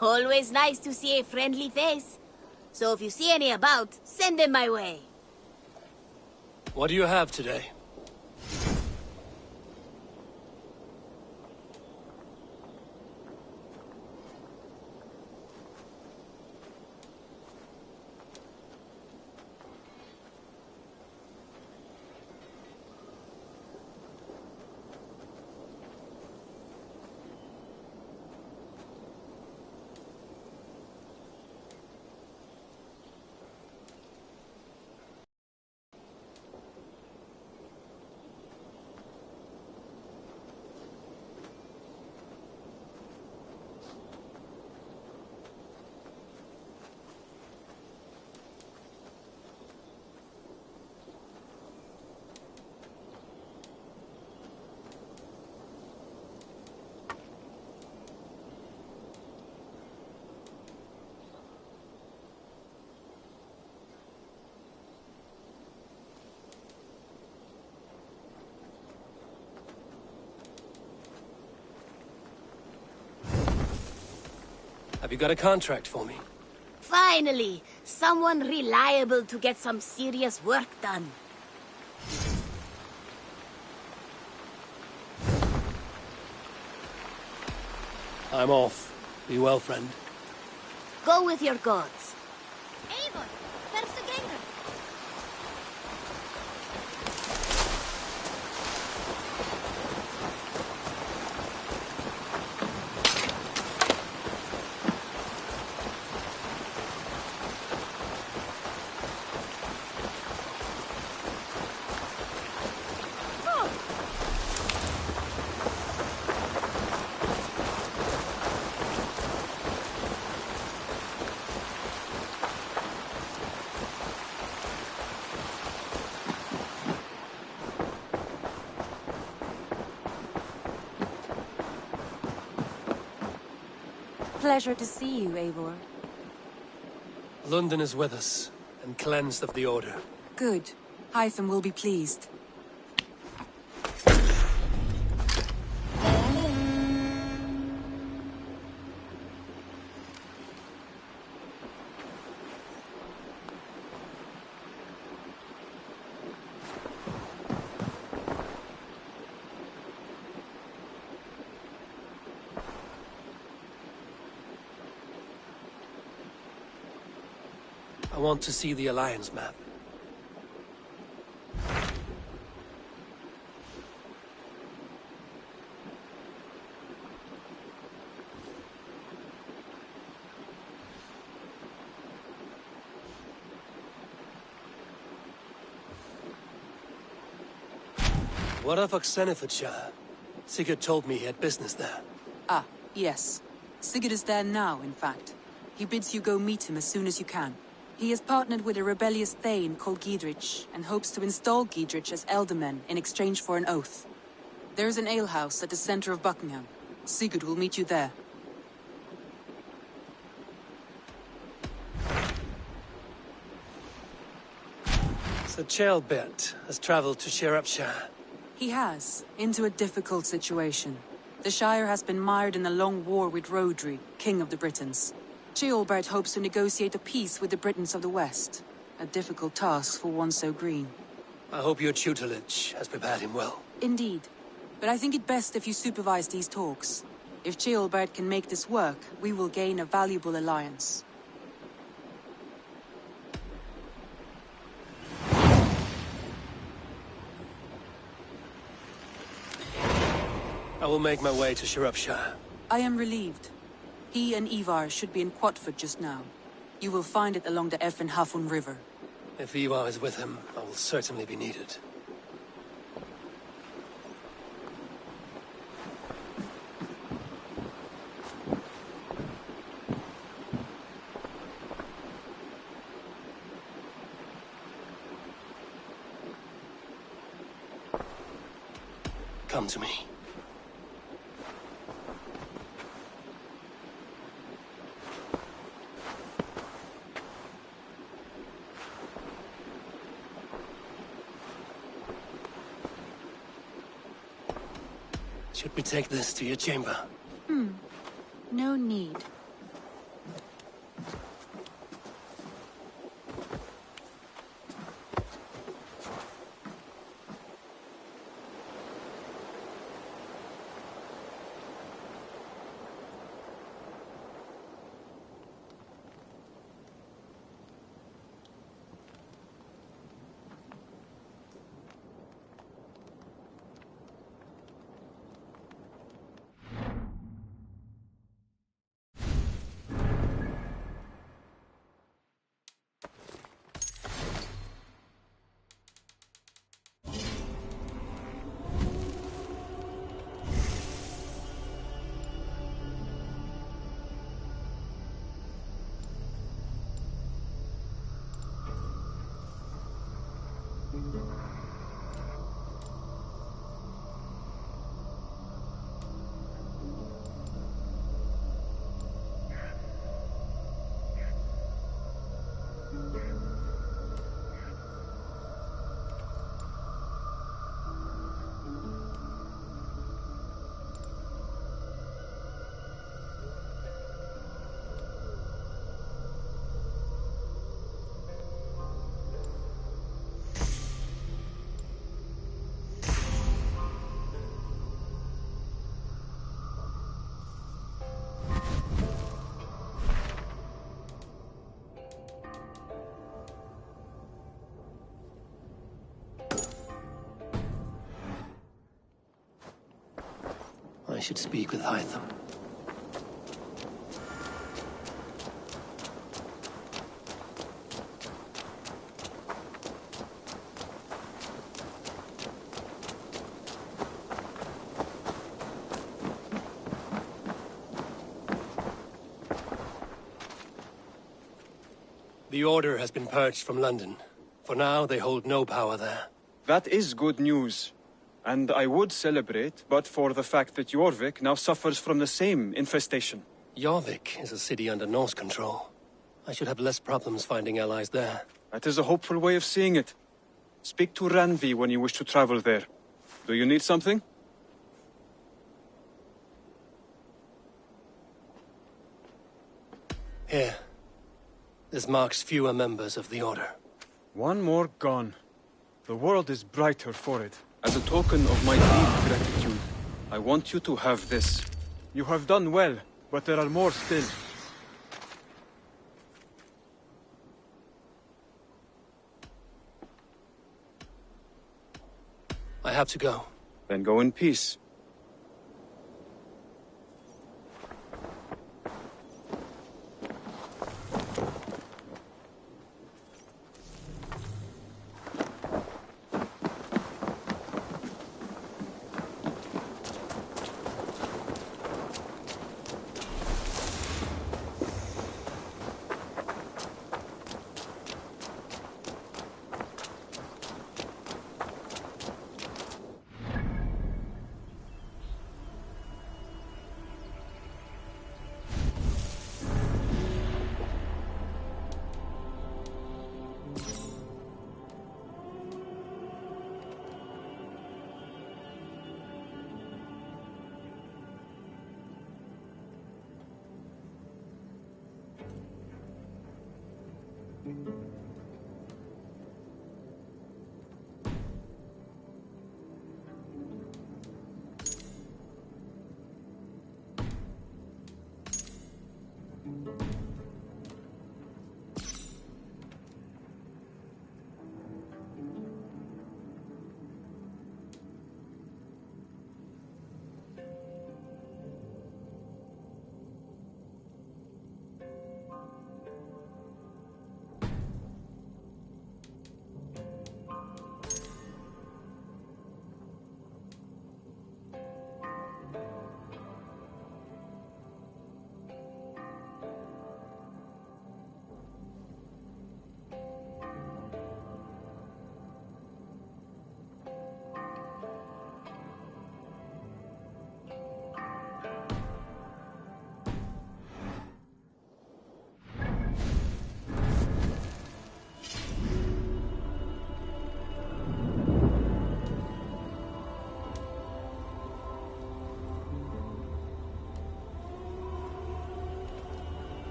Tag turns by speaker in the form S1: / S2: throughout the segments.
S1: Always nice to see a friendly face. So if you see any about, send them my way.
S2: What do you have today? Have you got a contract for me?
S1: Finally, someone reliable to get some serious work done.
S2: I'm off. Be well, friend.
S1: Go with your gods.
S3: Eivor, hversu gengur?
S4: Pleasure to see you, Eivor.
S2: London is with us, and cleansed of the Order.
S4: Good. Hytham will be pleased.
S2: I want to see the Alliance map. What of Oxenfordshire? Sigurd told me he had business there.
S4: Ah, yes. Sigurd is there now, in fact. He bids you go meet him as soon as you can. He has partnered with a rebellious Thane called Giedrich, and hopes to install Giedrich as Elderman in exchange for an oath. There is an alehouse at the center of Buckingham. Sigurd will meet you there.
S2: So Ceolbert has traveled to Shropshire.
S4: He has, into a difficult situation. The Shire has been mired in a long war with Rhodri, King of the Britons. Ceolbert hopes to negotiate a peace with the Britons of the West. A difficult task for one so green.
S2: I hope your tutelage has prepared him well.
S4: Indeed. But I think it best if you supervise these talks. If Ceolbert can make this work, we will gain a valuable alliance.
S2: I will make my way to Shropshire.
S4: I am relieved. He and Ivar should be in Quatford just now. You will find it along the Effen Hafun River.
S2: If Ivar is with him, I will certainly be needed. Come to me. Should we take this to your chamber?
S4: No need.
S2: I should speak with Hytham. The Order has been purged from London. For now, they hold no power there.
S5: That is good news. And I would celebrate, but for the fact that Jorvik now suffers from the same infestation.
S2: Jorvik is a city under Norse control. I should have less problems finding allies there.
S5: That is a hopeful way of seeing it. Speak to Ranvi when you wish to travel there. Do you need something?
S2: Here. This marks fewer members of the Order.
S5: One more gone. The world is brighter for it. As a token of my deep gratitude, I want you to have this. You have done well, but there are more still.
S2: I have to go.
S5: Then go in peace.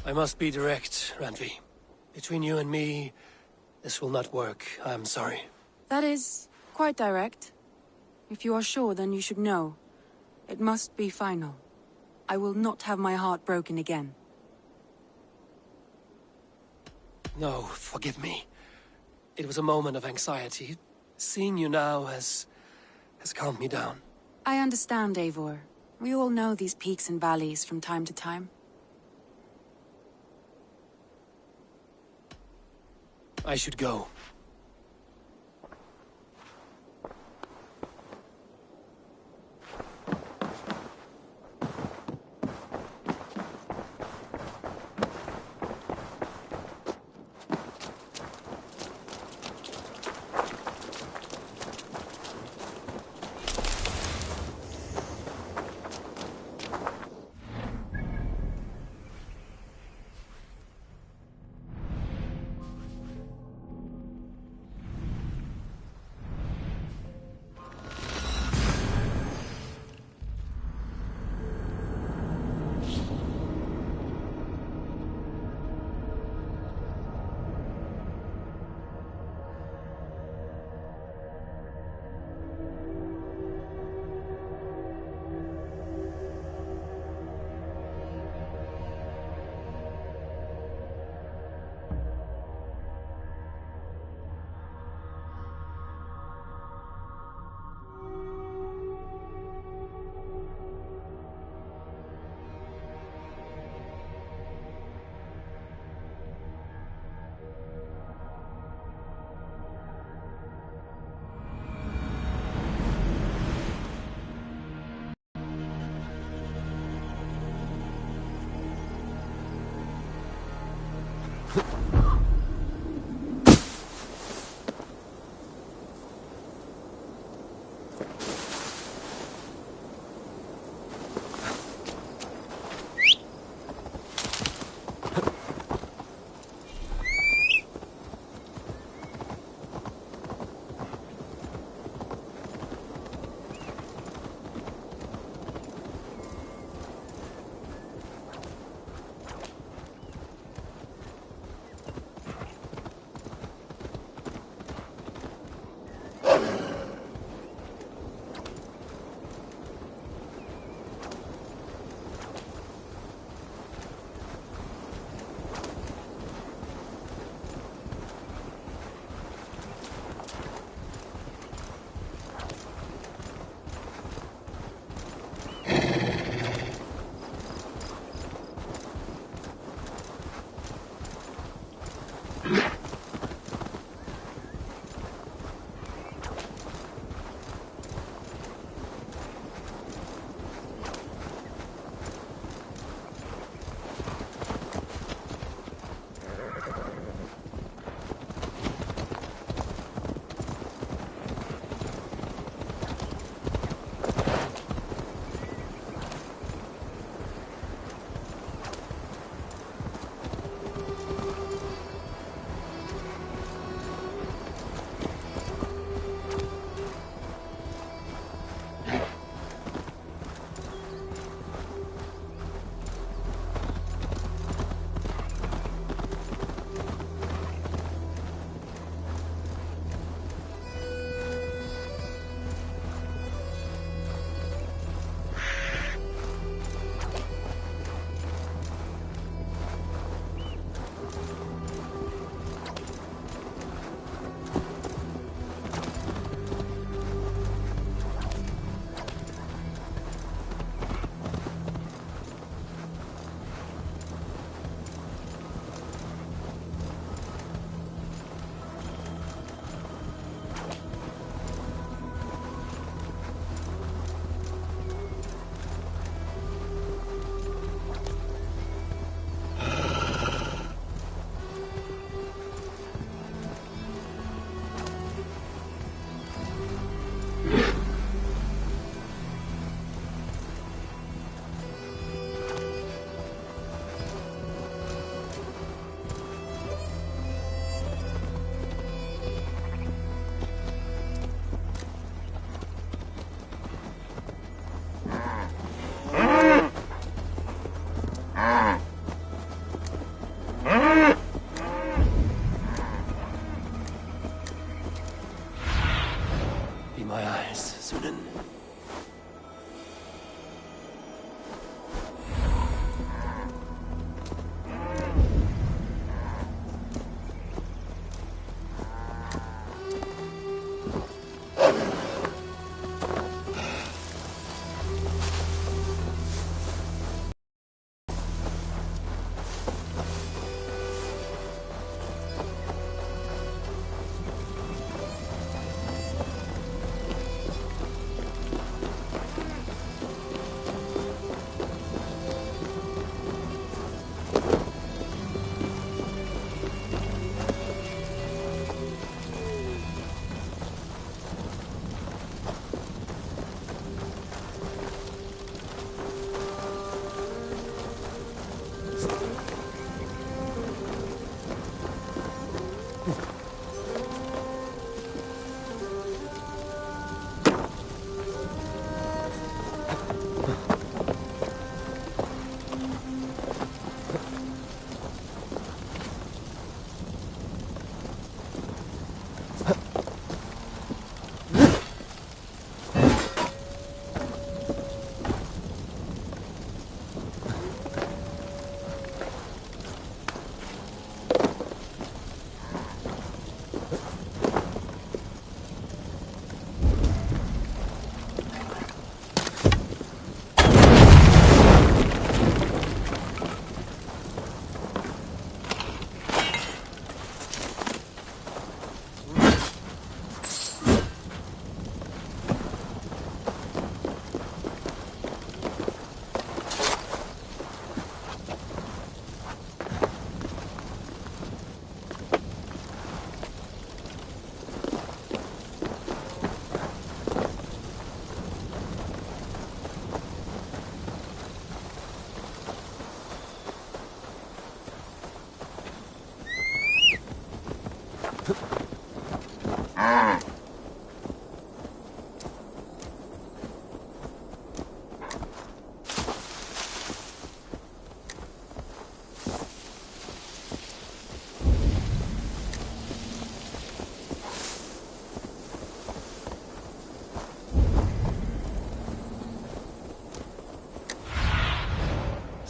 S2: I must be direct, Randvi. Between you and me, this will not work. I'm sorry.
S4: That is quite direct. If you are sure, then you should know. It must be final. I will not have my heart broken again.
S2: No, forgive me. It was a moment of anxiety. Seeing you now has calmed me down.
S4: I understand, Eivor. We all know these peaks and valleys from time to time.
S2: I should go.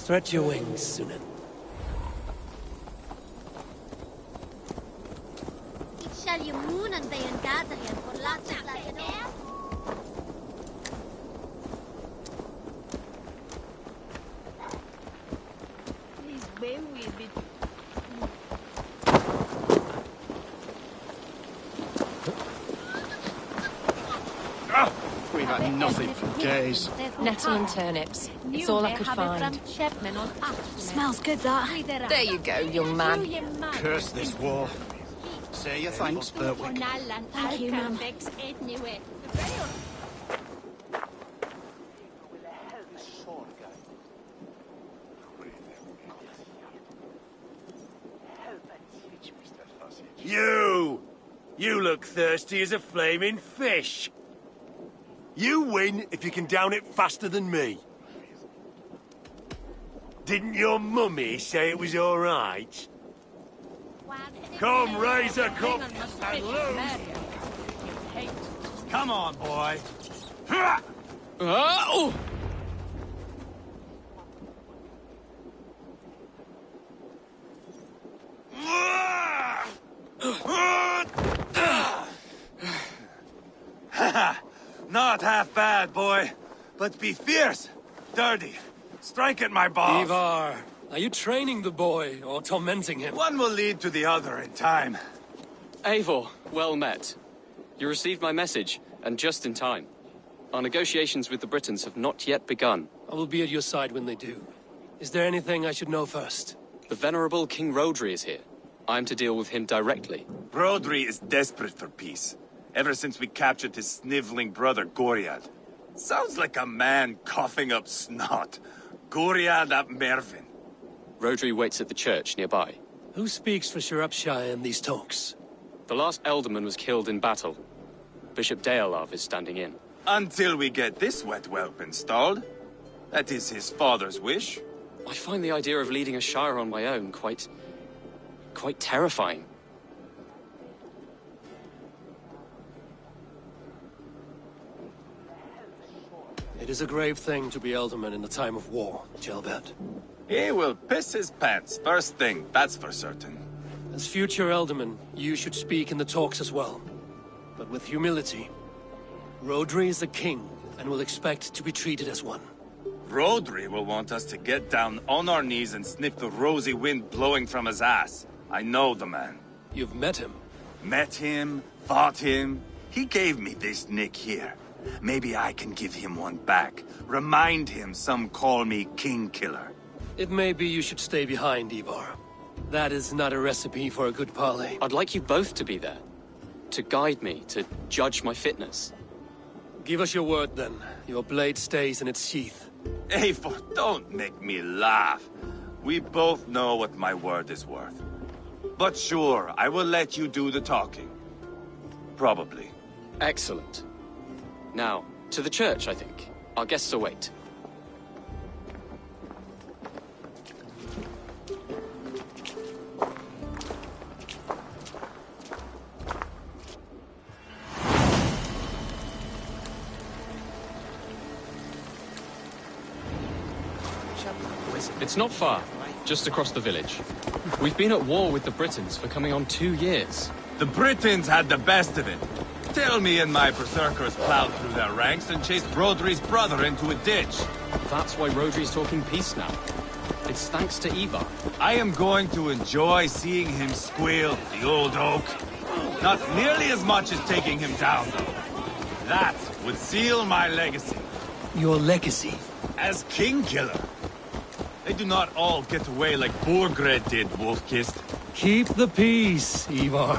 S2: Stretch your wings, Sunan.
S3: Ik zal je moenen bij een dader en voor later laten doen.
S6: We've had nothing for days.
S7: Nettle and turnips. It's all I could find.
S1: Smells good, that.
S7: There you go, young man.
S6: Curse this war. Say your thanks, Berwick.
S1: Thank you, ma'am.
S8: You look thirsty as a flaming fish. You win if you can down it faster than me. Didn't your mummy say it was all right? Come, raise a cup and lose. Come on, boy.
S2: Oh!
S8: Not half bad, boy. But be fierce, dirty. Strike at my balls.
S2: Ivar, are you training the boy or tormenting him?
S8: One will lead to the other in time.
S9: Eivor, well met. You received my message, and just in time. Our negotiations with the Britons have not yet begun.
S2: I will be at your side when they do. Is there anything I should know first?
S9: The venerable King Rodri is here. I'm to deal with him directly.
S8: Rodri is desperate for peace. Ever since we captured his sniveling brother, Goriad. Sounds like a man coughing up snot. Goriad ap Mervin.
S9: Rodri waits at the church nearby.
S2: Who speaks for Shropshire in these talks?
S9: The last alderman was killed in battle. Bishop Dealav is standing in.
S8: Until we get this wet whelp installed. That is his father's wish.
S9: I find the idea of leading a shire on my own quite terrifying.
S2: It is a grave thing to be Elderman in the time of war, Gelbert.
S8: He will piss his pants, first thing, that's for certain.
S2: As future Elderman, you should speak in the talks as well. But with humility. Rodri is the king, and will expect to be treated as one.
S8: Rodri will want us to get down on our knees and sniff the rosy wind blowing from his ass. I know the man.
S2: You've met him?
S8: Met him, fought him. He gave me this nick here. Maybe I can give him one back. Remind him some call me King Killer.
S2: It may be you should stay behind, Ivar. That is not a recipe for a good parley.
S9: I'd like you both to be there. To guide me, to judge my fitness.
S2: Give us your word, then. Your blade stays in its sheath.
S8: Eivor, don't make me laugh. We both know what my word is worth. But sure, I will let you do the talking. Probably.
S9: Excellent. Now, to the church, I think. Our guests await. It's not far, just across the village. We've been at war with the Britons for coming on 2 years.
S8: The Britons had the best of it. Tell me and my berserkers plowed through their ranks and chased Rodri's brother into a ditch.
S9: That's why Rodri's talking peace now. It's thanks to Ivar.
S8: I am going to enjoy seeing him squeal, the old oak. Not nearly as much as taking him down, though. That would seal my legacy.
S2: Your legacy?
S8: As King Killer. They do not all get away like Borgred did, Wolfkist.
S2: Keep the peace, Ivar.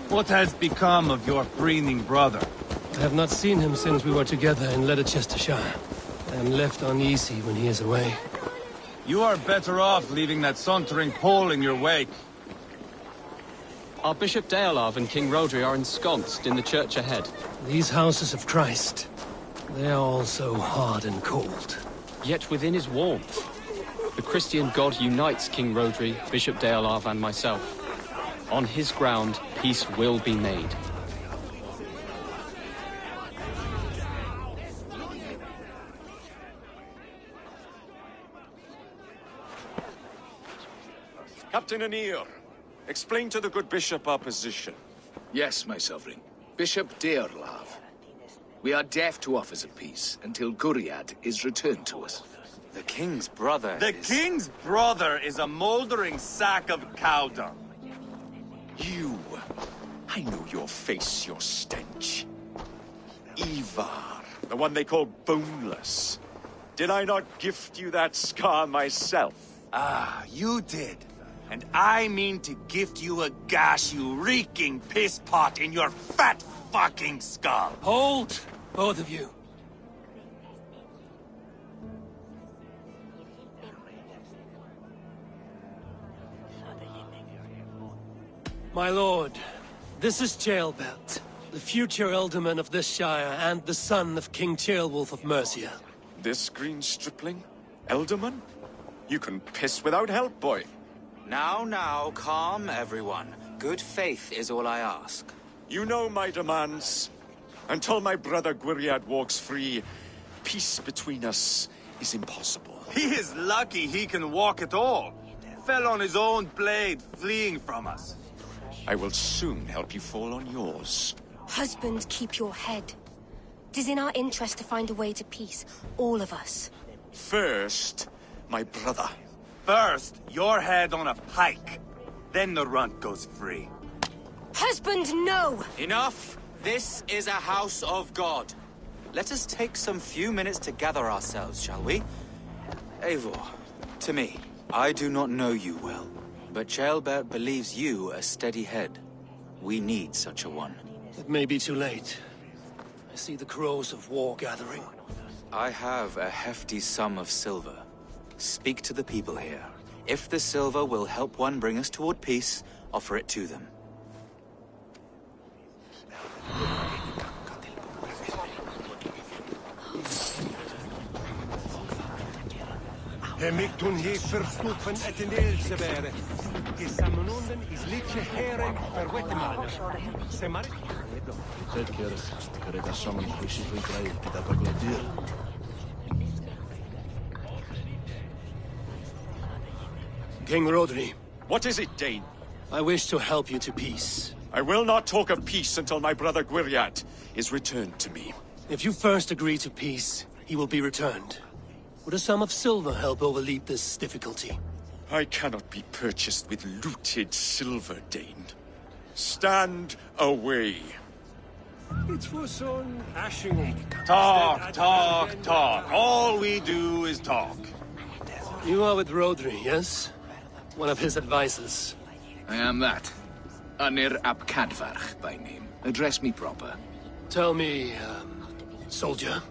S8: What has become of your preening brother?
S2: I have not seen him since we were together in Leicestershire. I am left uneasy when he is away.
S8: You are better off leaving that sauntering Pole in your wake.
S9: Our Bishop Deolav and King Rodri are ensconced in the church ahead.
S2: These houses of Christ, they are all so hard and cold.
S9: Yet within is warmth. The Christian God unites King Rodri, Bishop Deolav, and myself. On his ground, peace will be made.
S10: Captain Anir, explain to the good bishop our position.
S11: Yes, my sovereign. Bishop Deolav. We are deaf to offers of peace until Guriad is returned to us.
S10: The king's brother
S8: The king's brother is a mouldering sack of cow dung.
S10: You! I know your face, your stench. Ivar, the one they call boneless. Did I not gift you that scar myself?
S8: Ah, you did. And I mean to gift you a gash, you reeking piss pot in your fat fucking skull.
S2: Hold, both of you. My lord, this is Ceolbert, the future Elderman of this shire and the son of King Ceolwulf of Mercia.
S10: This green stripling? Elderman? You can piss without help, boy.
S12: Now, calm everyone. Good faith is all I ask.
S10: You know my demands. Until my brother Gwiriad walks free, peace between us is impossible.
S8: He is lucky he can walk at all. Fell on his own blade, fleeing from us.
S10: I will soon help you fall on yours.
S13: Husband, keep your head. It is in our interest to find a way to peace, all of us.
S10: First, my brother.
S8: First, your head on a pike. Then the runt goes free.
S13: Husband, no!
S12: Enough! This is a house of God. Let us take some few minutes to gather ourselves, shall we? Eivor, to me, I do not know you well, but Ceolbert believes you a steady head. We need such a one.
S2: It may be too late. I see the crows of war gathering.
S12: I have a hefty sum of silver. Speak to the people here. If the silver will help one bring us toward peace, offer it to them.
S14: Hemik toen heeft verstoepen het in Elzebere. Is samenlonden is liedje heren verwetemanen. Se maar...
S15: Zeker, krijg samen een goede krijgen, die dat ook laat duren.
S2: King Rodri.
S10: What is it, Dane?
S2: I wish to help you to peace.
S10: I will not talk of peace until my brother Gwiriad is returned to me.
S2: If you first agree to peace, he will be returned. Would a sum of silver help overleap this difficulty?
S10: I cannot be purchased with looted silver, Dane. Stand away.
S14: It's for son Ashing.
S8: Talk, talk, talk. All we do is talk.
S2: You are with Rodri, yes? One of his advisors.
S11: I am that. Anir ap Cadfarch by name. Address me proper.
S2: Tell me, soldier,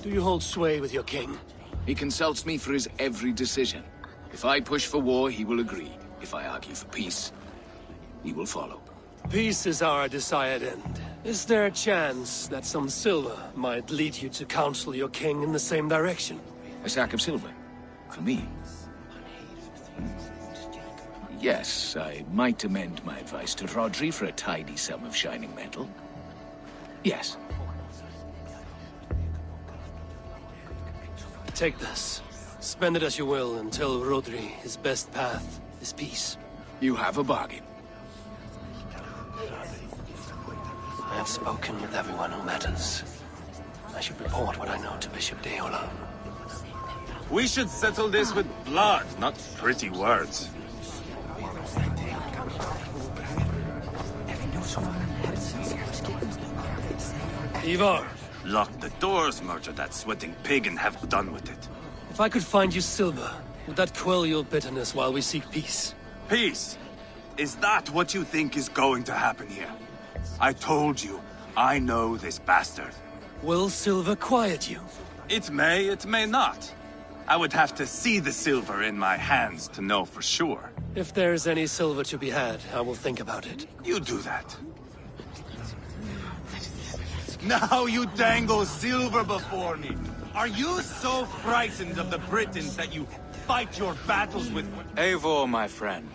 S2: do you hold sway with your king?
S11: He consults me for his every decision. If I push for war, he will agree. If I argue for peace, he will follow.
S2: Peace is our desired end. Is there a chance that some silver might lead you to counsel your king in the same direction?
S11: A sack of silver? For me? Yes, I might amend my advice to Rodri for a tidy sum of shining metal. Yes.
S2: Take this. Spend it as you will until Rodri, his best path, is peace.
S11: You have a bargain.
S2: I have spoken with everyone who matters. I should report what I know to Bishop Deola.
S8: We should settle this with blood, not pretty words.
S2: Ivar!
S8: Lock the doors, murder that sweating pig, and have done with it.
S2: If I could find you silver, would that quell your bitterness while we seek peace?
S8: Peace? Is that what you think is going to happen here? I told you, I know this bastard.
S2: Will silver quiet you?
S8: It may not. I would have to see the silver in my hands to know for sure.
S2: If there's any silver to be had, I will think about it.
S8: You do that. Now you dangle silver before me. Are you so frightened of the Britons that you fight your battles with...
S12: Eivor, my friend.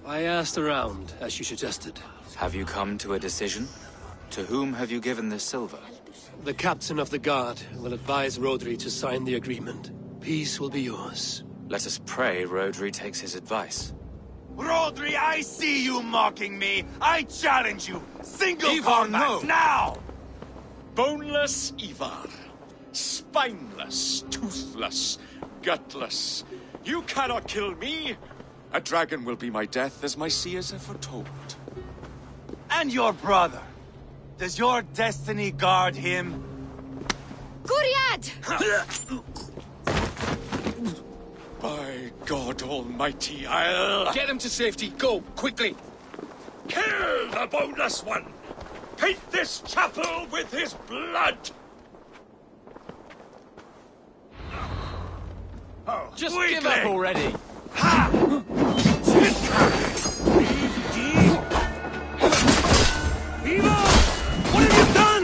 S2: I asked around, as you suggested.
S12: Have you come to a decision? To whom have you given this silver?
S2: The captain of the guard will advise Rodri to sign the agreement. Peace will be yours.
S12: Let us pray Rodri takes his advice.
S8: Rodri, I see you mocking me. I challenge you. Single
S10: Ivar,
S8: combat,
S10: no.
S8: now!
S10: Boneless Ivar. Spineless, toothless, gutless. You cannot kill me. A dragon will be my death, as my seers have foretold.
S8: And your brother. Does your destiny guard him?
S13: Gwiriad!
S10: By God Almighty, I'll...
S11: Get him to safety. Go, quickly.
S10: Kill the boneless one! Paint this chapel with his blood!
S9: Just give up already!
S2: What have you done?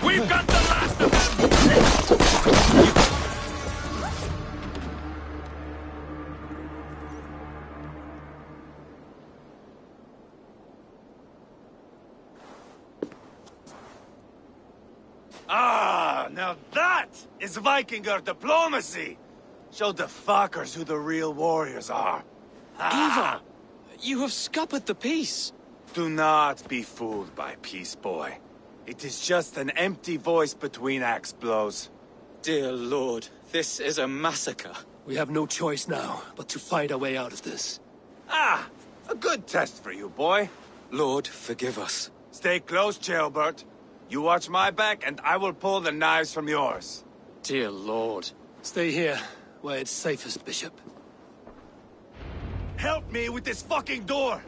S10: We've got the last of them!
S8: Ah, now that is Vikinger diplomacy! Show the fuckers who the real warriors are.
S9: Ivar! You have scuppered the peace!
S8: Do not be fooled by peace, boy. It is just an empty voice between axe blows.
S9: Dear Lord, this is a massacre.
S2: We have no choice now, but to find our way out of this.
S8: Ah, a good test for you, boy.
S12: Lord, forgive us.
S8: Stay close, Jailbert. You watch my back, and I will pull the knives from yours.
S9: Dear Lord.
S2: Stay here, where it's safest, Bishop.
S8: Help me with this fucking door!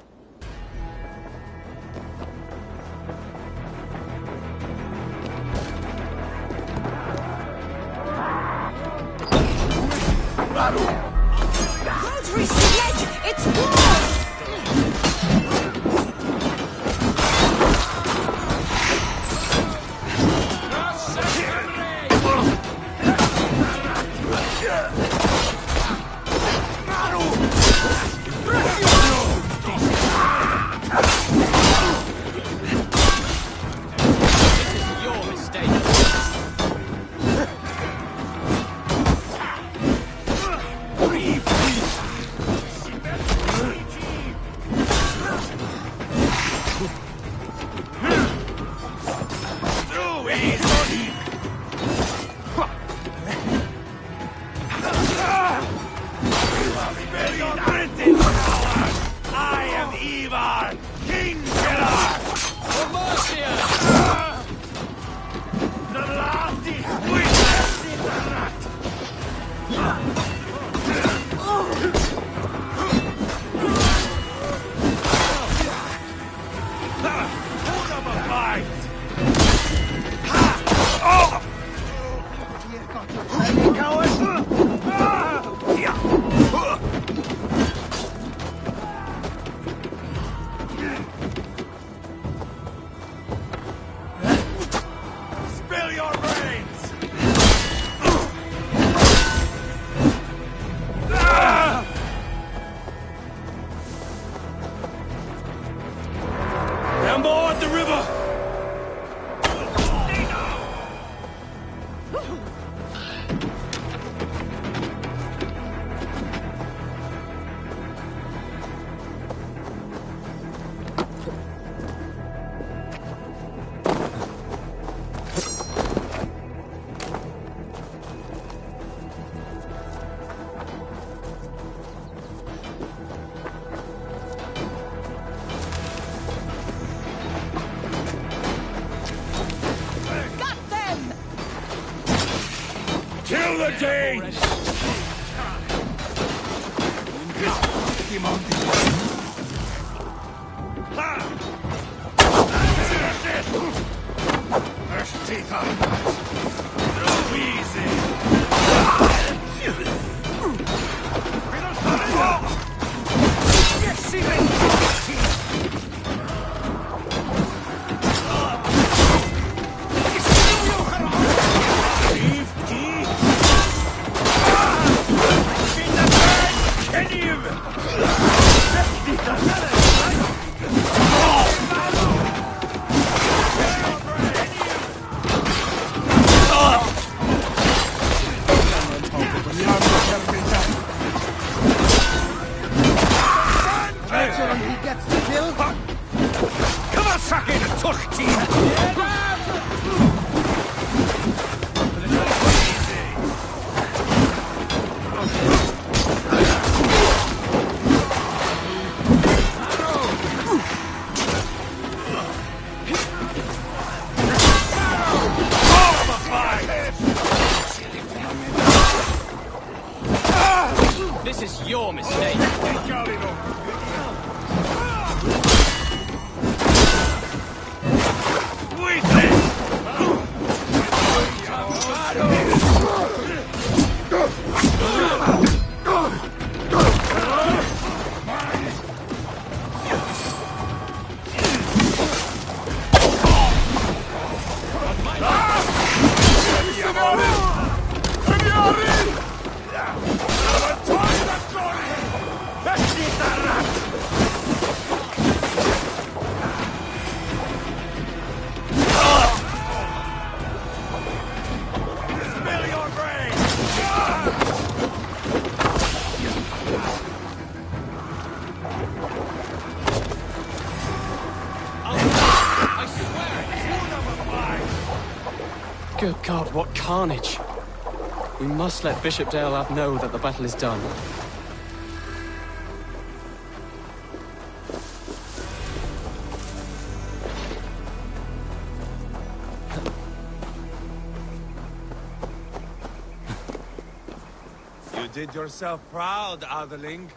S10: Kill the Danes! First teeth on so easy!
S9: This is your mistake. Good God, what carnage! We must let Bishop Deolav know that the battle is done.
S6: You did yourself proud, Atheling.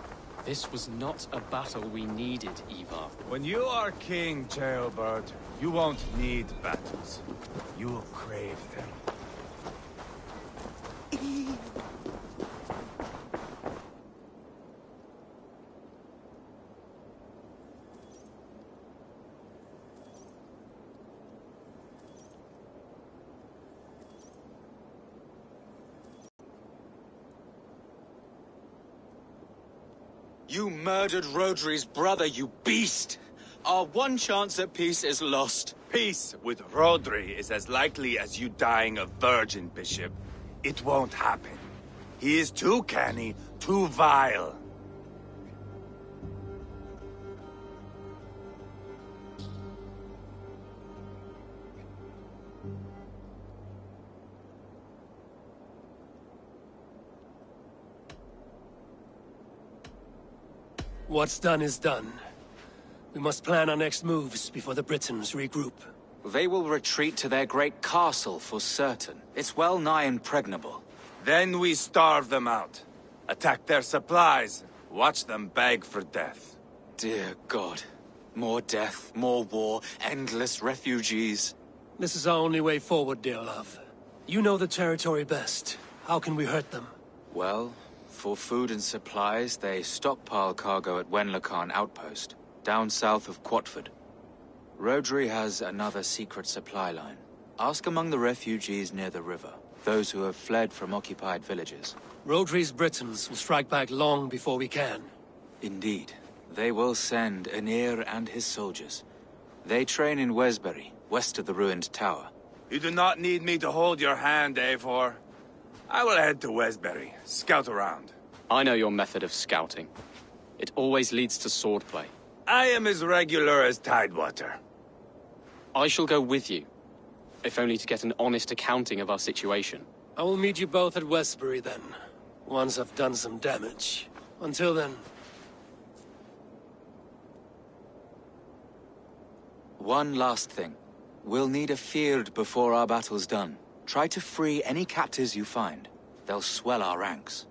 S9: This was not a battle we needed, Ivar.
S6: When you are king, Jailbird, you won't need battles. You will crave them.
S12: You murdered Rodri's brother, you beast! Our one chance at peace is lost.
S8: Peace with Rodri is as likely as you dying a virgin, Bishop. It won't happen. He is too canny, too vile.
S2: What's done is done. We must plan our next moves before the Britons regroup.
S12: They will retreat to their great castle for certain. It's well nigh impregnable.
S8: Then we starve them out. Attack their supplies. Watch them beg for death.
S12: Dear God. More death, more war, endless refugees.
S2: This is our only way forward, dear love. You know the territory best. How can we hurt them?
S12: Well, for food and supplies, they stockpile cargo at Wenlacan Outpost, down south of Quatford. Rodri has another secret supply line. Ask among the refugees near the river, those who have fled from occupied villages.
S2: Rodri's Britons will strike back long before we can.
S12: Indeed. They will send Aenir and his soldiers. They train in Wesbury, west of the ruined tower.
S8: You do not need me to hold your hand, Eivor. I will head to Wesbury, scout around.
S9: I know your method of scouting. It always leads to swordplay.
S8: I am as regular as Tidewater.
S9: I shall go with you, if only to get an honest accounting of our situation.
S2: I will meet you both at Westbury then, once I've done some damage. Until then...
S12: One last thing. We'll need a field before our battle's done. Try to free any captives you find. They'll swell our ranks.